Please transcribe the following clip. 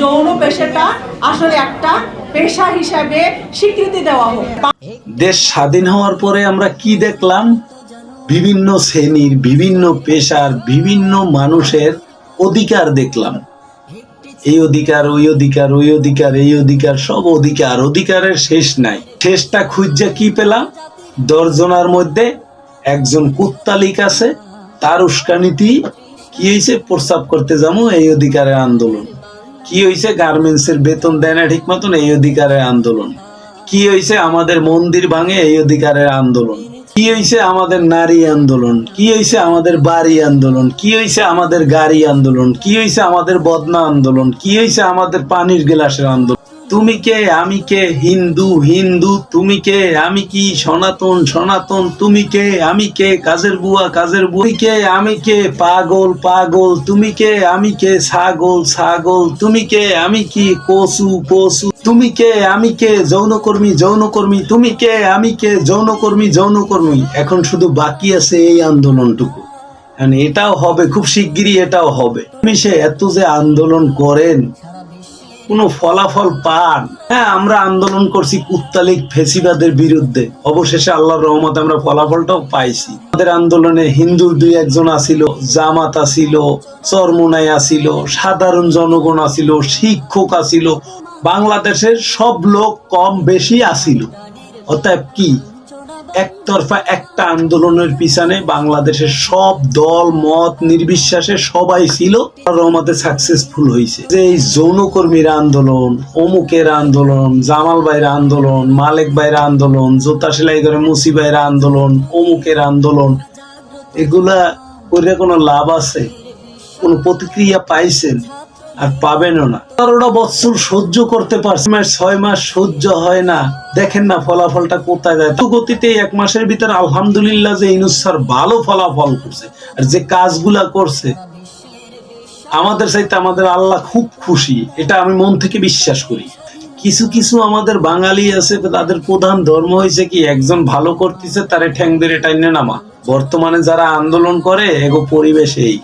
যৌন পেশাটা আসলে একটা পেশা হিসাবে স্বীকৃতি দেওয়া হোক। দেশ স্বাধীন হওয়ার পরে আমরা কি দেখলাম? বিভিন্ন শ্রেণীর, বিভিন্ন পেশার, বিভিন্ন মানুষের অধিকার দেখলাম। এই অধিকার, ওই অধিকার, ওই অধিকার, এই অধিকার, সব অধিকার, অধিকারের শেষ নাই। শেষটা খুঁজে কি পেলাম? 10 জনের মধ্যে একজন কুত্তালিক আছে, তার উস্কানিতে কি হয়েছে? প্রস্রাব করতে যাবো, এই অধিকারের আন্দোলন। কি হয়েছে? গার্মেন্টসের বেতন দেয় না ঠিক মতন, এই অধিকারের আন্দোলন। কি হয়েছে? আমাদের মন্দির ভাঙে, এই অধিকারের আন্দোলন। কি হয়েছে? আমাদের নারী আন্দোলন। কি হয়েছে? আমাদের বাড়ি আন্দোলন। কি হয়েছে? আমাদের গাড়ি আন্দোলন। কি হয়েছে? আমাদের বদনা আন্দোলন। কি হয়েছে? আমাদের পানির গ্লাসের আন্দোলন। তুমি কে, আমি কে, হিন্দু হিন্দু, তুমি কে, আমি কি, সনাতন সনাতন, তুমি কে, আমি কে, কাজের বুয়া কাজের বুয়া, তুমি কে, আমি কে, পাগল পাগল, তুমি কে, আমি কে, ছাগল ছাগল, তুমি কে, আমি কি, কচু কচু, তুমি কে, আমি কে, যৌনকর্মী যৌনকর্মী, তুমি কে, আমি কে, যৌনকর্মী যৌনকর্মী। এখন শুধু বাকি আছে এই আন্দোলনটুকু। এটাও হবে খুব শিগগিরই, এটাও হবে। সে এত যে আন্দোলন করেন, কোনো ফলাফল পান? হ্যাঁ, আমরা আন্দোলন করছি কুত্তালিক ফেসিবাদের বিরুদ্ধে, অবশেষে আল্লাহর রহমতে আমরা ফলাফলটাও পাইছি। আমাদের আন্দোলনে হিন্দুর 2-1 আসিল, জামাত আসিল, চরমোনাই আসিল, সাধারণ জনগণ আসিল, শিক্ষক আসিল, বাংলাদেশের সব লোক কম বেশি আসিল। অতএব কি একতরফা একটা আন্দোলনের পিছনে বাংলাদেশের সব দল মত নির্বিশ্বাসে সবাই ছিল, রহমতে সাকসেসফুল হয়েছে। যে এই যৌনকর্মীর আন্দোলন, অমুকের আন্দোলন, জামাল ভাইয়ের আন্দোলন, মালেক ভাইয়ের আন্দোলন, জোতা সেলাই করে মুসি ভাইয়ের আন্দোলন, অমুকের আন্দোলন, এগুলা করে কোনো লাভ আছে? কোনো প্রতিক্রিয়া পাইছেন? আর পাবেনও না। 18 বছর সহ্য করতে পারছে, 6 মাস সহ্য হয় না। দেখেন না ফলাফলটা কোথায় যায়। তো গতিতে 1 মাসের ভিতরে আলহামদুলিল্লাহ যে ইউনূস স্যার ভালো ফলাফল করছে, আর যে কাজগুলা করছে আমাদের চাইতে আমাদের আল্লাহ খুব খুশি, এটা আমি মন থেকে বিশ্বাস করি। কিছু কিছু আমাদের বাঙালি আছে, তাদের প্রধান ধর্ম হয়েছে কি, একজন ভালো করতেছে তারে ঠ্যাং ধরে টাইনে নামা। বর্তমানে যারা আন্দোলন করে এগো পরিবেশেই